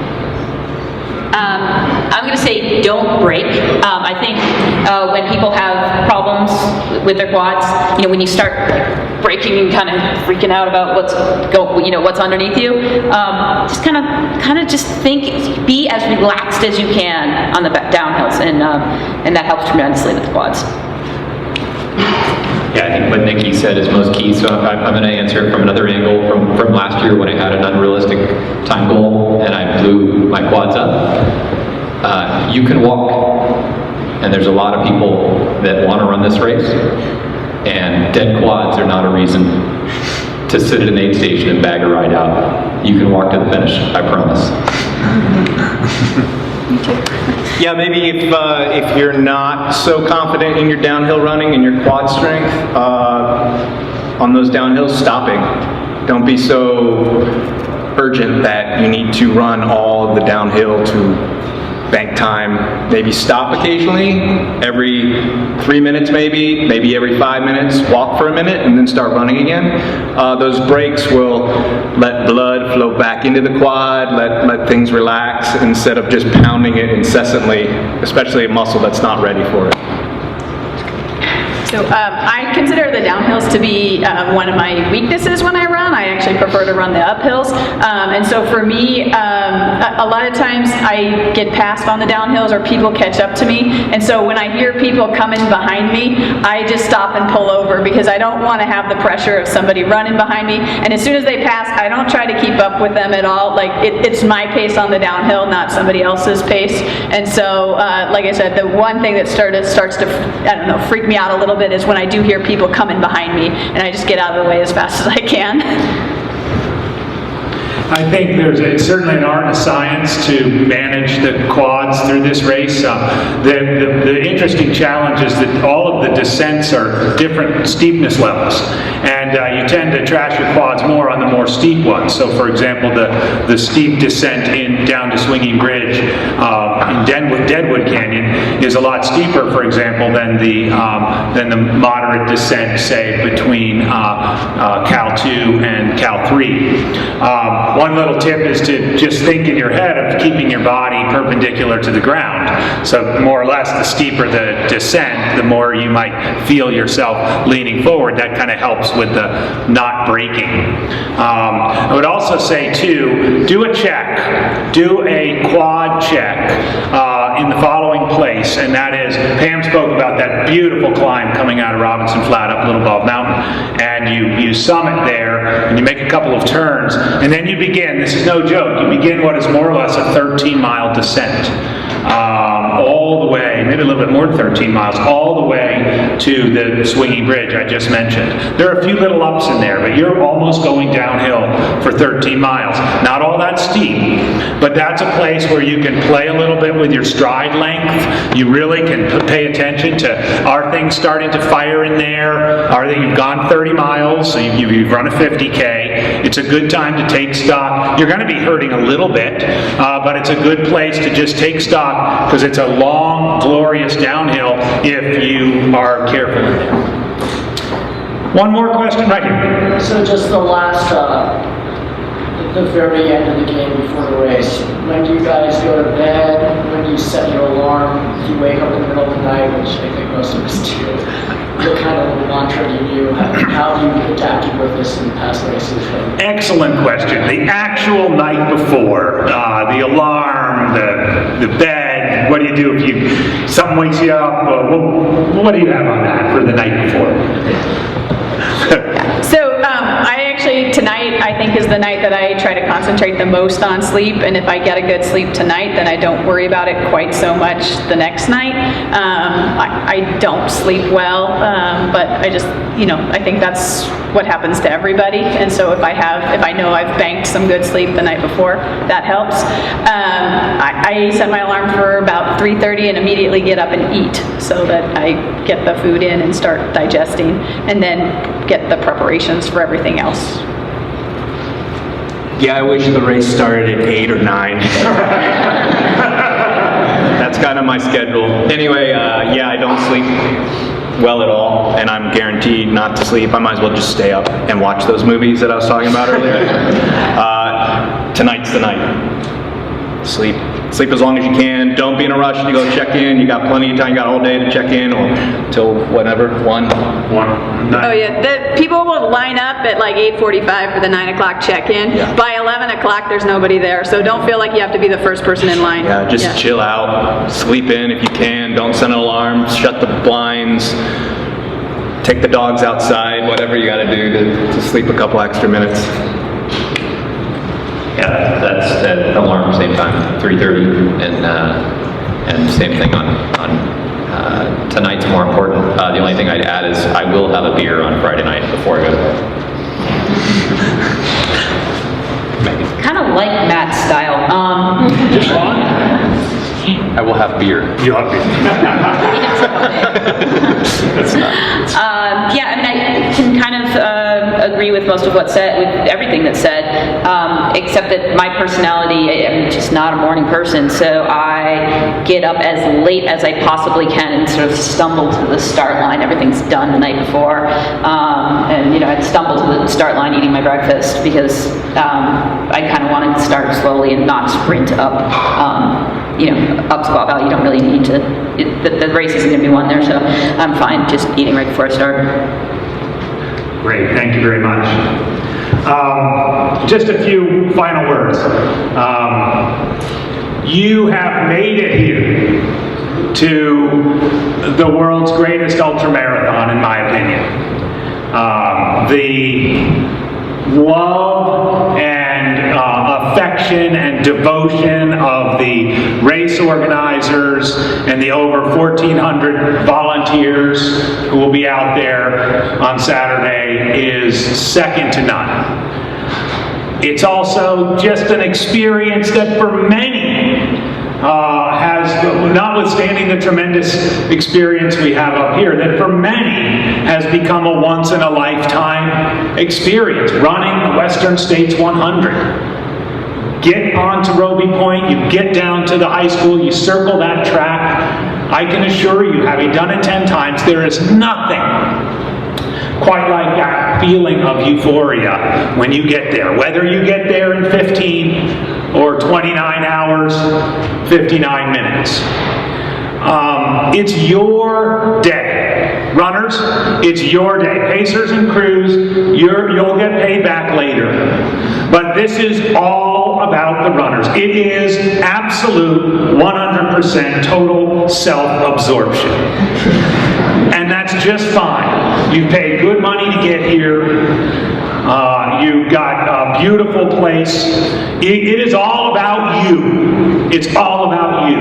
I'm going to say don't break. I think when people have problems with their quads, when you start breaking and kind of freaking out about what's underneath you, just kind of just think, be as relaxed as you can on the downhills, and that helps tremendously with the quads. Yeah, I think what Nikki said is most key, so I'm going to answer it from another angle from last year when I had an unrealistic time goal and I blew my quads up. You can walk, and there's a lot of people that want to run this race, and dead quads are not a reason to sit at an aid station and bag a ride out. You can walk to the finish, I promise. Yeah, maybe if you're not so confident in your downhill running and your quad strength, on those downhills, stopping. Don't be so urgent that you need to run all of the downhill to bank time. Maybe stop occasionally, every 3 minutes maybe every 5 minutes, walk for a minute and then start running again. Those breaks will let blood flow back into the quad, let things relax instead of just pounding it incessantly, especially a muscle that's not ready for it. So I consider the downhills to be one of my weaknesses when I run. I actually prefer to run the uphills. And so for me, a lot of times I get passed on the downhills or people catch up to me. And so when I hear people coming behind me, I just stop and pull over because I don't want to have the pressure of somebody running behind me. And as soon as they pass, I don't try to keep up with them at all. Like it's my pace on the downhill, not somebody else's pace. And so, like I said, the one thing that starts to, I don't know, freak me out a little bit is when I do hear people coming behind me and I just get out of the way as fast as I can. I think it's certainly an art and a science to manage the quads through this race. The interesting challenge is that all of the descents are different steepness levels, and you tend to trash your quads more on the more steep ones. So, for example, the steep descent down to Swinging Bridge in Deadwood Canyon is a lot steeper, for example, than the moderate descent, say, between Cal 2 and Cal 3. One little tip is to just think in your head of keeping your body perpendicular to the ground. So more or less, the steeper the descent, the more you might feel yourself leaning forward. That kind of helps with the not braking. I would also say, too, do a check. Do a quad check in the following place, and that is, Pam spoke about that beautiful climb coming out of Robinson Flat up Little Bald Mountain, and you summit there, and you make a couple of turns, and then you begin, this is no joke, you begin what is more or less a 13-mile descent. All the way, maybe a little bit more than 13 miles, all the way to the Swinging Bridge I just mentioned. There are a few little ups in there, but you're almost going downhill for 13 miles. Not all that steep, but that's a place where you can play a little bit with your stride length. You really can pay attention to, are things starting to fire in there? Are they, you've gone 30 miles, so you've run a 50K. It's a good time to take stock. You're going to be hurting a little bit, but it's a good place to just take stock because it's a long, glorious downhill if you are careful in there. One more question right here. So just the last, the very end of the game before the race, when do you guys go to bed? When do you set your alarm? Do you wake up in the middle of the night, which I think most of us do? What kind of mantra do you do? How have you adapted with this in past races? Excellent question. The actual night before, the alarm, the bed, what do you do if something wakes you up? What do you have on that for the night before? So tonight I think is the night that I try to concentrate the most on sleep, and if I get a good sleep tonight, then I don't worry about it quite so much the next night. I don't sleep well, but I just, I think that's what happens to everybody, and so if I know I've banked some good sleep the night before, that helps. I set my alarm for about 3:30 and immediately get up and eat so that I get the food in and start digesting, and then get the preparations for everything else. Yeah, I wish the race started at 8 or 9. That's kind of my schedule. Anyway, yeah, I don't sleep well at all, and I'm guaranteed not to sleep. I might as well just stay up and watch those movies that I was talking about earlier. Tonight's the night. Sleep as long as you can. Don't be in a rush to go check in. You got plenty of time. You got all day to check in, or till whatever, 1. Oh yeah, the people will line up at like 8:45 for the 9 o'clock check-in. Yeah. By 11 o'clock, there's nobody there, so don't feel like you have to be the first person in line. Yeah, just chill out. Sleep in if you can. Don't set an alarm. Shut the blinds. Take the dogs outside. Whatever you got to do to sleep a couple extra minutes. Yeah, that's at alarm same time, 3:30, and same thing on tonight's more important. The only thing I'd add is I will have a beer on Friday night before I go to bed. Kind of like Matt's style. I will have beer. You have beer. Yeah, I mean, I can kind of agree with most of what's said, with everything that's said, except that my personality, I'm just not a morning person, so I get up as late as I possibly can and sort of stumble to the start line. Everything's done the night before, and you know, I'd stumble to the start line eating my breakfast because I kind of want to start slowly and not sprint up. You know, up to Bob Valley, you don't really need to, the race isn't going to be won there, so I'm fine just eating right before I start. Great, thank you very much. Just a few final words. You have made it here to the world's greatest ultramarathon, in my opinion. The love and affection and devotion of the race organizers and the over 1,400 volunteers who will be out there on Saturday is second to none. It's also just an experience that for many has, notwithstanding the tremendous experience we have up here, that for many has become a once-in-a-lifetime experience, running the Western States 100. Get onto Roby Point, you get down to the high school, you circle that track. I can assure you, having done it 10 times, there is nothing quite like that feeling of euphoria when you get there. Whether you get there in 15 or 29 hours, 59 minutes. It's your day. Runners, it's your day. Pacers and crews, you'll get paid back later. But this is all about the runners. It is absolute 100% total self-absorption. And that's just fine. You've paid good money to get here. You've got a beautiful place. It is all about you. It's all about you.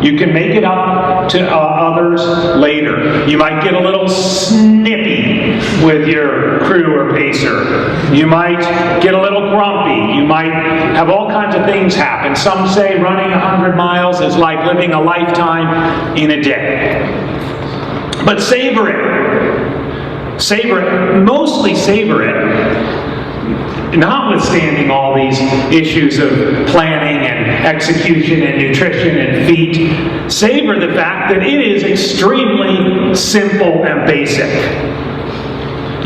You can make it up to others later. You might get a little snippy with your crew or pacer. You might get a little grumpy. You might have all kinds of things happen. Some say running 100 miles is like living a lifetime in a day. But savor it. Savor it. Mostly savor it. Notwithstanding all these issues of planning and execution and nutrition and feet, savor the fact that it is extremely simple and basic.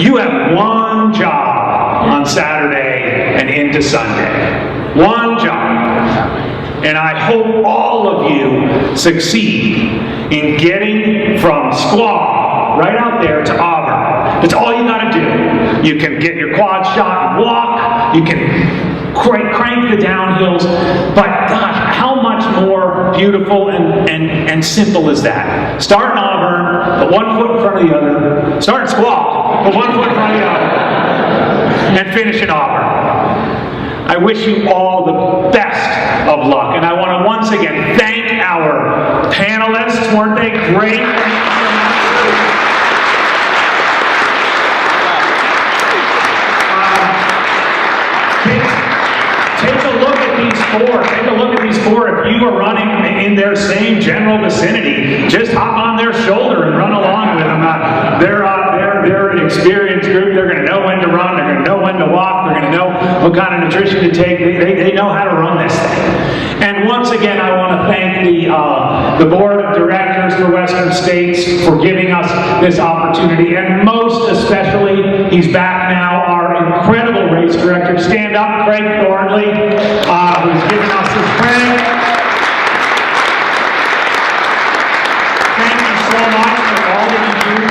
You have one job on Saturday and into Sunday. One job. And I hope all of you succeed in getting from Squaw right out there to Auburn. That's all you got to do. You can get your quad shot and walk. You can crank the downhills. But gosh, how much more beautiful and simple is that? Start in Auburn, put one foot in front of the other. Start in Squaw, put one foot in front of the other. And finish in Auburn. I wish you all the best of luck. And I want to once again thank our panelists. Weren't they great? Take a look at these four. Take a look at these four. If you are running in their same general vicinity, just hop on their shoulder and run along with them. They're an experienced group. They're going to know when to run. They're going to know when to walk. They're going to know what kind of nutrition to take. They know how to run this thing. And once again, I want to thank the board of directors for Western States for giving us this opportunity, and most especially, he's back now, our incredible race director. Stand up, Craig Thornley, who's given us his credit. Thank you so much for all that you do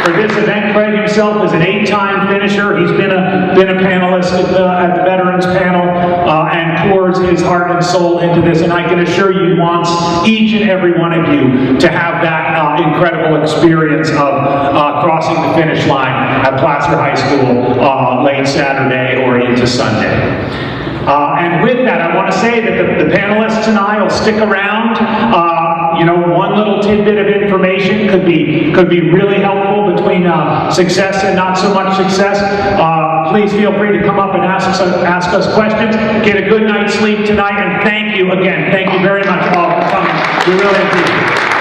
for this event. Craig himself is an 8-time finisher. He's been a panelist at the Veterans Panel and pours his heart and soul into this. And I can assure you, he wants each and every one of you to have that incredible experience of crossing the finish line at Placer High School late Saturday or into Sunday. And with that, I want to say that the panelists and I will stick around. One little tidbit of information could be really helpful between success and not so much success. Please feel free to come up and ask us questions. Get a good night's sleep tonight, and thank you again. Thank you very much all for coming. We really appreciate it.